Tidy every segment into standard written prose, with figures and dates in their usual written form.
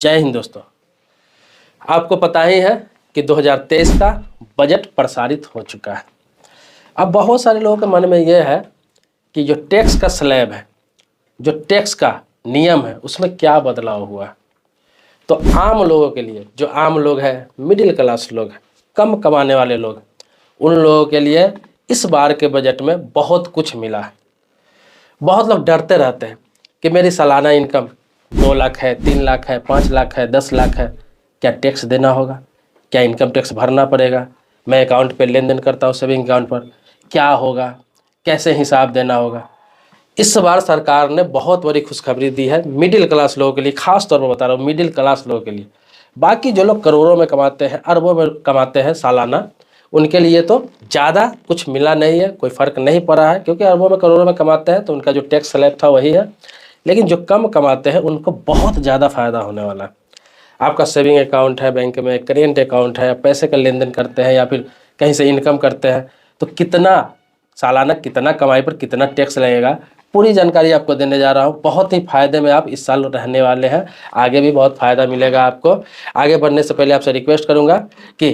जय हिंद दोस्तों। आपको पता ही है कि 2023 का बजट प्रसारित हो चुका है। अब बहुत सारे लोगों के मन में यह है कि जो टैक्स का स्लैब है, जो टैक्स का नियम है, उसमें क्या बदलाव हुआ है। तो आम लोगों के लिए, जो आम लोग हैं, मिडिल क्लास लोग हैं, कम कमाने वाले लोग, उन लोगों के लिए इस बार के बजट में बहुत कुछ मिला है। बहुत लोग डरते रहते हैं कि मेरी सालाना इनकम 2 लाख है, 3 लाख है, 5 लाख है, 10 लाख है, क्या टैक्स देना होगा, क्या इनकम टैक्स भरना पड़ेगा। मैं अकाउंट पे लेन देन करता हूँ, सेविंग अकाउंट पर, क्या होगा, कैसे हिसाब देना होगा। इस बार सरकार ने बहुत बड़ी खुशखबरी दी है मिडिल क्लास लोगों के लिए, खास तौर पर बता रहा हूँ मिडिल क्लास लोगों के लिए। बाकी जो लोग करोड़ों में कमाते हैं, अरबों में कमाते हैं सालाना, उनके लिए तो ज़्यादा कुछ मिला नहीं है, कोई फ़र्क नहीं पड़ा है, क्योंकि अरबों में करोड़ों में कमाते हैं तो उनका जो टैक्स स्लैब था वही है। लेकिन जो कम कमाते हैं उनको बहुत ज़्यादा फ़ायदा होने वाला है। आपका सेविंग अकाउंट है बैंक में, करेंट अकाउंट है, पैसे का लेन देन करते हैं या फिर कहीं से इनकम करते हैं, तो कितना सालाना कितना कमाई पर कितना टैक्स लगेगा, पूरी जानकारी आपको देने जा रहा हूँ। बहुत ही फ़ायदे में आप इस साल रहने वाले हैं, आगे भी बहुत फ़ायदा मिलेगा आपको। आगे बढ़ने से पहले आपसे रिक्वेस्ट करूँगा कि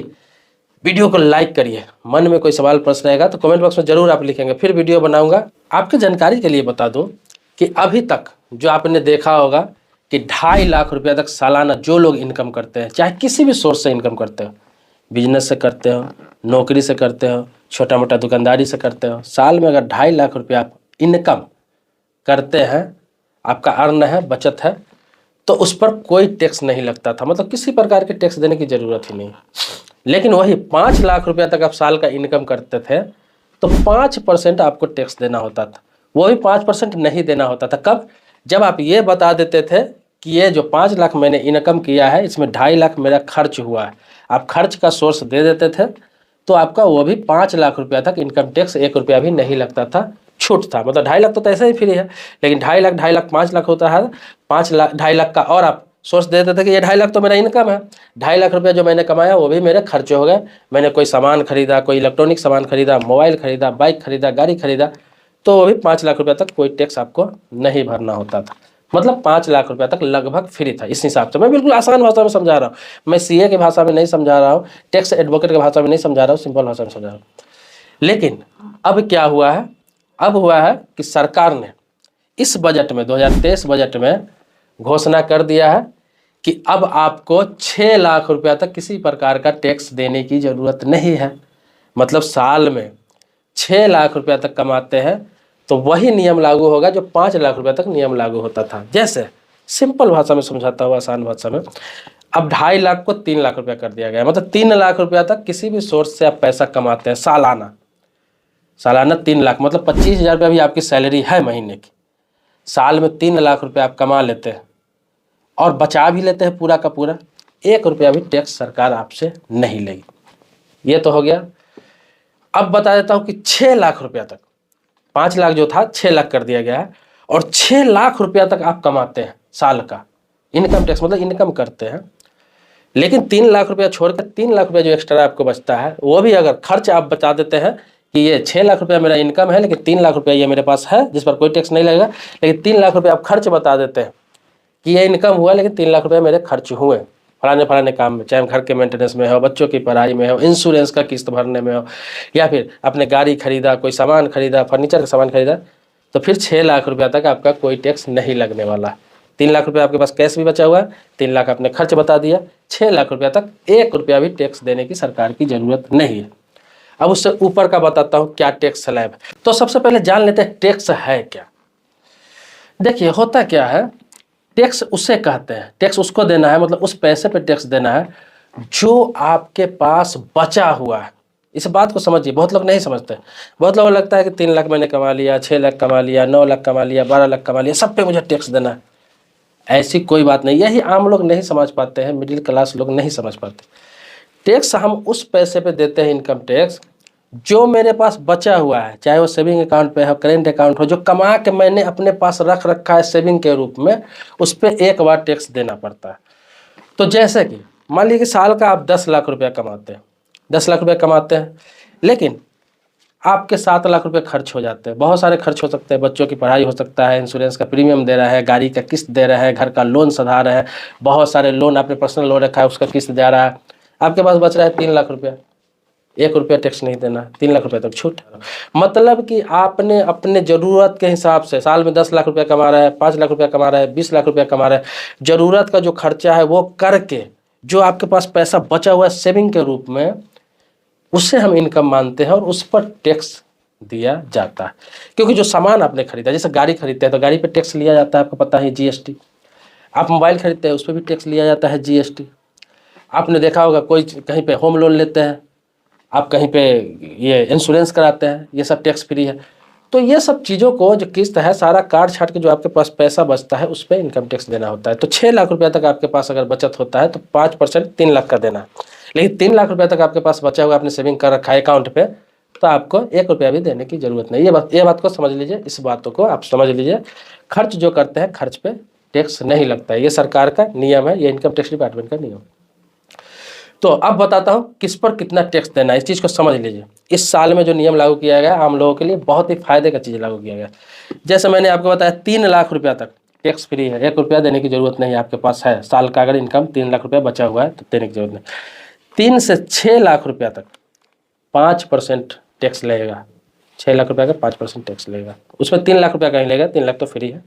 वीडियो को लाइक करिए। मन में कोई सवाल प्रश्न रहेगा तो कमेंट बॉक्स में ज़रूर आप लिखेंगे, फिर वीडियो बनाऊंगा। आपकी जानकारी के लिए बता दूं कि अभी तक जो आपने देखा होगा कि 2.5 लाख रुपया तक सालाना जो लोग इनकम करते हैं, चाहे किसी भी सोर्स से इनकम करते हो, बिजनेस से करते हो, नौकरी से करते हो, छोटा मोटा दुकानदारी से करते हो, साल में अगर 2.5 लाख रुपया आप इनकम करते हैं, आपका अर्न है, बचत है, तो उस पर कोई टैक्स नहीं लगता था। मतलब किसी प्रकार के टैक्स देने की ज़रूरत ही नहीं। लेकिन वही 5 लाख रुपया तक आप साल का इनकम करते थे तो 5% आपको टैक्स देना होता था। वो भी 5% नहीं देना होता था। कब? जब आप ये बता देते थे कि ये जो 5 लाख मैंने इनकम किया है, इसमें 2.5 लाख मेरा खर्च हुआ है, आप खर्च का सोर्स दे देते थे तो आपका वो भी 5 लाख रुपया तक इनकम टैक्स 1 रुपया भी नहीं लगता था, छूट था। मतलब 2.5 लाख तो ऐसे ही फ्री है, लेकिन 2.5 लाख 5 लाख होता है, 5 लाख 2.5 लाख का और आप सोर्स दे देते थे कि ये 2.5 लाख तो मेरा इनकम है, 2.5 लाख रुपया जो मैंने कमाया वो भी मेरे खर्चे हो गए। मैंने कोई सामान खरीदा, कोई इलेक्ट्रॉनिक सामान खरीदा, मोबाइल खरीदा, बाइक खरीदा, गाड़ी खरीदा, तो वो भी 5 लाख रुपया तक कोई टैक्स आपको नहीं भरना होता था। मतलब 5 लाख रुपया तक लगभग फ्री था। इस हिसाब से मैं बिल्कुल आसान भाषा में समझा रहा हूँ, मैं सीए की भाषा में नहीं समझा रहा हूँ, टैक्स एडवोकेट की भाषा में नहीं समझा रहा हूँ, सिंपल भाषा में समझा रहा हूँ। लेकिन अब क्या हुआ है? अब हुआ है कि सरकार ने इस बजट में, 2023 बजट में घोषणा कर दिया है कि अब आपको 6 लाख रुपया तक किसी प्रकार का टैक्स देने की ज़रूरत नहीं है। मतलब साल में 6 लाख रुपया तक कमाते हैं तो वही नियम लागू होगा जो 5 लाख रुपया तक नियम लागू होता था। जैसे सिंपल भाषा में समझाता हूँ, आसान भाषा में, अब 2.5 लाख को 3 लाख रुपया कर दिया गया। मतलब 3 लाख रुपया तक किसी भी सोर्स से आप पैसा कमाते हैं सालाना, सालाना 3 लाख, मतलब 25,000 रुपया भी आपकी सैलरी है महीने की, साल में 3 लाख रुपया आप कमा लेते हैं और बचा भी लेते हैं पूरा का पूरा, 1 रुपया भी टैक्स सरकार आपसे नहीं लेगी। ये तो हो गया। अब बता देता हूँ कि 6 लाख रुपया तक, 5 लाख जो था 6 लाख कर दिया गया है, और 6 लाख रुपया तक आप कमाते हैं साल का इनकम टैक्स, मतलब इनकम करते हैं, लेकिन 3 लाख रुपया छोड़कर 3 लाख रुपया जो एक्स्ट्रा आपको बचता है वो भी अगर खर्च आप बता देते हैं कि ये 6 लाख रुपया मेरा इनकम है, लेकिन 3 लाख रुपया ये मेरे पास है जिस पर कोई टैक्स नहीं लगेगा, लेकिन 3 लाख रुपया आप खर्च बता देते हैं कि ये इनकम हुआ लेकिन 3 लाख रुपये मेरे खर्च हुए फलाने फलाने काम में, चाहे घर के मेंटेनेंस में हो, बच्चों की पढ़ाई में हो, इंश्योरेंस का किस्त भरने में हो, या फिर आपने गाड़ी खरीदा, कोई सामान खरीदा, फर्नीचर का सामान खरीदा, तो फिर 6 लाख रुपया तक आपका कोई टैक्स नहीं लगने वाला। 3 लाख रुपया आपके पास कैश भी बचा हुआ है, 3 लाख आपने खर्च बता दिया, 6 लाख रुपया तक 1 रुपया भी टैक्स देने की सरकार की ज़रूरत नहीं है। अब उससे ऊपर का बताता हूँ क्या टैक्स स्लैब है। तो सबसे पहले जान लेते हैं टैक्स है क्या। देखिए होता क्या है, टैक्स उसे कहते हैं, टैक्स उसको देना है, मतलब उस पैसे पे टैक्स देना है जो आपके पास बचा हुआ है। इस बात को समझिए, बहुत लोग नहीं समझते। बहुत लोगों को लगता है कि 3 लाख मैंने कमा लिया, 6 लाख कमा लिया, 9 लाख कमा लिया, 12 लाख कमा लिया, सब पे मुझे टैक्स देना है। ऐसी कोई बात नहीं, यही आम लोग नहीं समझ पाते हैं, मिडिल क्लास लोग नहीं समझ पाते। टैक्स हम उस पैसे पे देते हैं, इनकम टैक्स, जो मेरे पास बचा हुआ है, चाहे वो सेविंग अकाउंट पे हो, करेंट अकाउंट हो, जो कमा के मैंने अपने पास रख रखा है सेविंग के रूप में, उस पर एक बार टैक्स देना पड़ता है। तो जैसे कि मान लीजिए कि साल का आप 10 लाख रुपया कमाते हैं, 10 लाख रुपया कमाते हैं, लेकिन आपके 7 लाख रुपए खर्च हो जाते हैं। बहुत सारे खर्च हो सकते हैं, बच्चों की पढ़ाई हो सकता है, इंश्योरेंस का प्रीमियम दे रहा है, गाड़ी का किस्त दे रहा है, घर का लोन सधा रहा है, बहुत सारे लोन आपने पर्सनल लोन रखा है उसका किस्त दे रहा है, आपके पास बच रहा है 3 लाख रुपया, 1 रुपया टैक्स नहीं देना, 3 लाख रुपये तक छूट। मतलब कि आपने अपने ज़रूरत के हिसाब से साल में 10 लाख रुपया कमा रहा है, 5 लाख रुपया कमा रहा है, 20 लाख रुपया कमा रहा है, ज़रूरत का जो खर्चा है वो करके जो आपके पास पैसा बचा हुआ है सेविंग के रूप में, उससे हम इनकम मानते हैं और उस पर टैक्स दिया जाता है। क्योंकि जो सामान आपने खरीदा, जैसे गाड़ी खरीदते हैं तो गाड़ी पे टैक्स लिया जाता है, आपको पता है जीएसटी। आप मोबाइल खरीदते हैं उस पर भी टैक्स लिया जाता है जीएसटी। आपने देखा होगा कोई कहीं पे होम लोन लेते हैं, आप कहीं पे ये इंश्योरेंस कराते हैं, ये सब टैक्स फ्री है। तो ये सब चीज़ों को जो किस्त है सारा काट छाट के जो आपके पास पैसा बचता है उस पर इनकम टैक्स देना होता है। तो 6 लाख रुपया तक आपके पास अगर बचत होता है तो 5% 3 लाख का देना है। लेकिन 3 लाख रुपया तक आपके पास बचा हुआ आपने सेविंग कर रखा है अकाउंट पे, तो आपको 1 रुपया भी देने की जरूरत नहीं। ये बात को समझ लीजिए, इस बातों को आप समझ लीजिए। खर्च जो करते हैं खर्च पे टैक्स नहीं लगता है, ये सरकार का नियम है, ये इनकम टैक्स डिपार्टमेंट का नियम। तो अब बताता हूँ किस पर कितना टैक्स देना है, इस चीज़ को समझ लीजिए। इस साल में जो नियम लागू किया गया आम लोगों के लिए बहुत ही फायदे का चीज़ लागू किया गया। जैसे मैंने आपको बताया 3 लाख रुपया तक टैक्स फ्री है, 1 रुपया देने की जरूरत नहीं, आपके पास है साल का अगर इनकम 3 लाख रुपया बचा हुआ है तो देने की जरूरत नहीं। 3 से 6 लाख रुपया तक 5% टैक्स लगेगा, 6 लाख रुपया का 5% टैक्स लगेगा, उसमें 3 लाख रुपया कहीं लगेगा, 3 लाख तो फ्री है।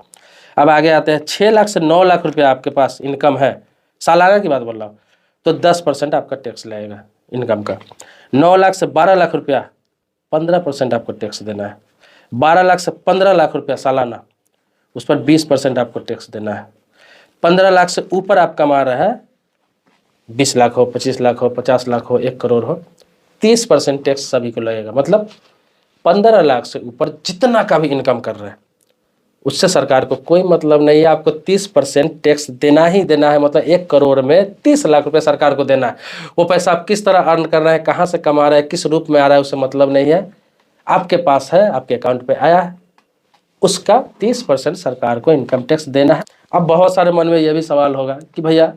अब आगे आते हैं 6 लाख से 9 लाख रुपया आपके पास इनकम है, सालाना की बात बोल रहा हूँ, तो 10% आपका टैक्स लगेगा इनकम का। 9 लाख से 12 लाख रुपया 15% आपको टैक्स देना है। 12 लाख से 15 लाख रुपया सालाना, उस पर 20% आपको टैक्स देना है। 15 लाख से ऊपर आप कमा रहे हैं, 20 लाख हो, 25 लाख हो, 50 लाख हो, 1 करोड़ हो, 30% टैक्स सभी को लगेगा। मतलब 15 लाख से ऊपर जितना का भी इनकम कर रहे हैं उससे सरकार को कोई मतलब नहीं है, आपको 30% टैक्स देना ही देना है। मतलब 1 करोड़ में 30 लाख रुपए सरकार को देना है। वो पैसा आप किस तरह अर्न कर रहे हैं, कहाँ से कमा रहे हैं, किस रूप में आ रहा है, उससे मतलब नहीं है। आपके पास है, आपके अकाउंट पे आया है, उसका 30% सरकार को इनकम टैक्स देना है। अब बहुत सारे मन में ये भी सवाल होगा कि भैया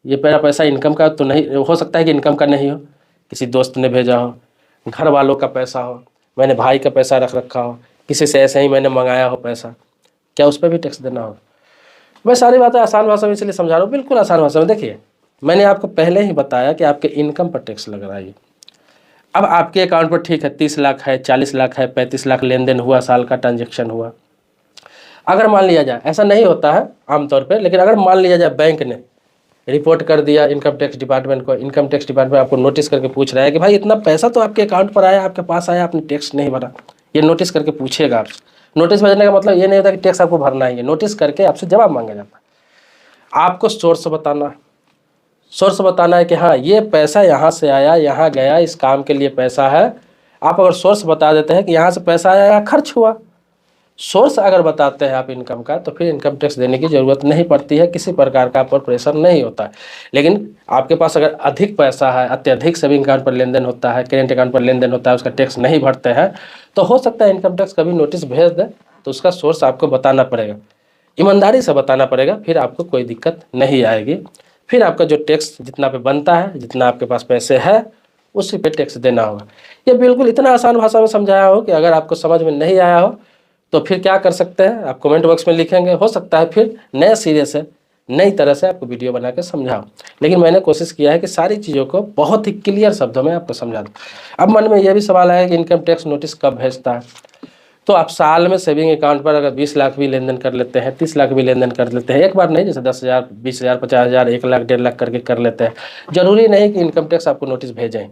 ये मेरा पैसा इनकम का तो नहीं हो सकता है कि इनकम का नहीं हो, किसी दोस्त ने भेजा हो, घर वालों का पैसा हो, मैंने भाई का पैसा रख रखा हो, किसी से ऐसे ही मैंने मंगाया हो पैसा, क्या उस पर भी टैक्स देना होगा? मैं सारी बातें आसान भाषा में इसलिए समझा रहा हूँ, बिल्कुल आसान भाषा में। देखिए मैंने आपको पहले ही बताया कि आपके इनकम पर टैक्स लग रहा है। अब आपके अकाउंट पर ठीक है 30 लाख है, 40 लाख है, 35 लाख लेन देन हुआ, साल का ट्रांजेक्शन हुआ। अगर मान लिया जाए, ऐसा नहीं होता है आमतौर पर, लेकिन अगर मान लिया जाए बैंक ने रिपोर्ट कर दिया इनकम टैक्स डिपार्टमेंट को, इनकम टैक्स डिपार्टमेंट आपको नोटिस करके पूछ रहा है कि भाई इतना पैसा तो आपके अकाउंट पर आया, आपके पास आया, आपने टैक्स नहीं भरा, ये नोटिस करके पूछेगा आपसे। नोटिस भेजने का मतलब ये नहीं होता कि टैक्स आपको भरना ही है, नोटिस करके आपसे जवाब मांगा जाता है। आपको सोर्स बताना है कि हाँ ये पैसा यहाँ से आया, यहाँ गया, इस काम के लिए पैसा है। आप अगर सोर्स बता देते हैं कि यहाँ से पैसा आया, यहाँ खर्च हुआ, सोर्स अगर बताते हैं आप इनकम का, तो फिर इनकम टैक्स देने की ज़रूरत नहीं पड़ती है, किसी प्रकार का आप पर प्रेशर नहीं होता है। लेकिन आपके पास अगर अधिक पैसा है, अत्यधिक सेविंग अकाउंट पर लेन देन होता है, करेंट अकाउंट पर लेन देन होता है, उसका टैक्स नहीं भरते हैं, तो हो सकता है इनकम टैक्स कभी नोटिस भेज दे, तो उसका सोर्स आपको बताना पड़ेगा, ईमानदारी से बताना पड़ेगा, फिर आपको कोई दिक्कत नहीं आएगी। फिर आपका जो टैक्स जितना पे बनता है, जितना आपके पास पैसे है, उसी पे टैक्स देना होगा। ये बिल्कुल इतना आसान भाषा में समझाया हो कि अगर आपको समझ में नहीं आया हो तो फिर क्या कर सकते हैं, आप कमेंट बॉक्स में लिखेंगे, हो सकता है फिर नए सिरे से नई तरह से आपको वीडियो बना के समझाऊँ। लेकिन मैंने कोशिश किया है कि सारी चीज़ों को बहुत ही क्लियर शब्दों में आपको समझा दूँ। अब मन में यह भी सवाल आया कि इनकम टैक्स नोटिस कब भेजता है। तो आप साल में सेविंग अकाउंट पर अगर 20 लाख भी लेन देन कर लेते हैं, 30 लाख भी लेन देन कर लेते हैं, एक बार नहीं, जैसे 10,000, 20,000, 50,000, 1 लाख, 1.5 लाख करके कर लेते हैं, जरूरी नहीं कि इनकम टैक्स आपको नोटिस भेजें।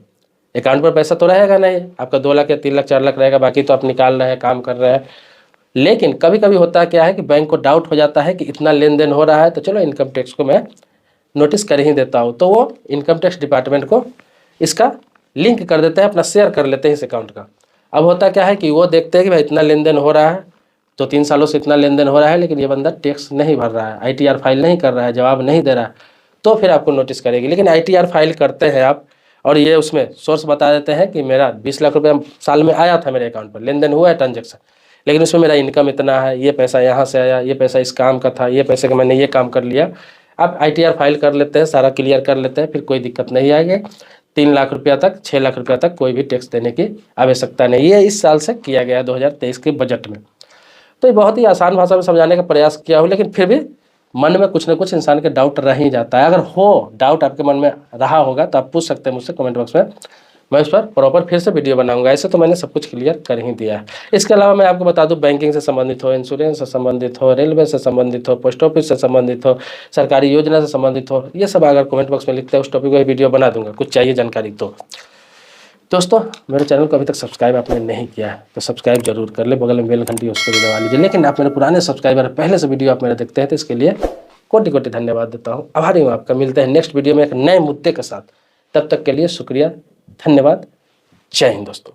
अकाउंट पर पैसा तो रहेगा नहीं, आपका 2 लाख या 3 लाख 4 लाख रहेगा, बाकी तो आप निकाल रहे हैं, काम कर रहे हैं। लेकिन कभी कभी होता है क्या है कि बैंक को डाउट हो जाता है कि इतना लेन देन हो रहा है, तो चलो इनकम टैक्स को मैं नोटिस कर ही देता हूँ, तो वो इनकम टैक्स डिपार्टमेंट को इसका लिंक कर देते हैं, अपना शेयर कर लेते हैं इस अकाउंट का। अब होता क्या है कि वो देखते हैं कि भाई इतना लेन देन हो रहा है, 2-3 सालों से इतना लेन देन हो रहा है, लेकिन ये बंदा टैक्स नहीं भर रहा है, ITR फाइल नहीं कर रहा है, जवाब नहीं दे रहा है, तो फिर आपको नोटिस करेगी। लेकिन ITR फाइल करते हैं आप और ये उसमें सोर्स बता देते हैं कि मेरा 20 लाख रुपया साल में आया था मेरे अकाउंट पर, लेन देन हुआ है, ट्रांजेक्शन, लेकिन उसमें मेरा इनकम इतना है, ये पैसा यहाँ से आया, ये पैसा इस काम का था, ये पैसे का मैंने ये काम कर लिया। आप ITR फाइल कर लेते हैं, सारा क्लियर कर लेते हैं, फिर कोई दिक्कत नहीं आएगी। 3 लाख रुपया तक, 6 लाख रुपया तक कोई भी टैक्स देने की आवश्यकता नहीं है। इस साल से किया गया 2023 के बजट में। तो ये बहुत ही आसान भाषा में समझाने का प्रयास किया हूँ, लेकिन फिर भी मन में कुछ ना कुछ इंसान के डाउट रह ही जाता है। अगर हो डाउट आपके मन में रहा होगा तो आप पूछ सकते हैं मुझसे कमेंट बॉक्स में, मैं उस पर प्रॉपर फिर से वीडियो बनाऊंगा। ऐसे तो मैंने सब कुछ क्लियर कर ही दिया है। इसके अलावा मैं आपको बता दूं, बैंकिंग से संबंधित हो, इंश्योरेंस से संबंधित हो, रेलवे से संबंधित हो, पोस्ट ऑफिस से संबंधित हो, सरकारी योजना से संबंधित हो, ये सब अगर कमेंट बॉक्स में लिखते हैं उस टॉपिक पर वीडियो बना दूंगा, कुछ चाहिए जानकारी तो। दोस्तों मेरे चैनल को अभी तक सब्सक्राइब आपने नहीं किया है तो सब्सक्राइब जरूर कर ले, बगल में बेल घंटी उसको भी दबा लीजिए। लेकिन आप मेरे पुराने सब्सक्राइबर, पहले से वीडियो आप मेरे देखते हैं तो इसके लिए कोटि कोटि धन्यवाद देता हूँ, आभारी हूँ आपका। मिलते हैं नेक्स्ट वीडियो में एक नए मुद्दे के साथ, तब तक के लिए शुक्रिया, धन्यवाद, जय हिंद दोस्तों।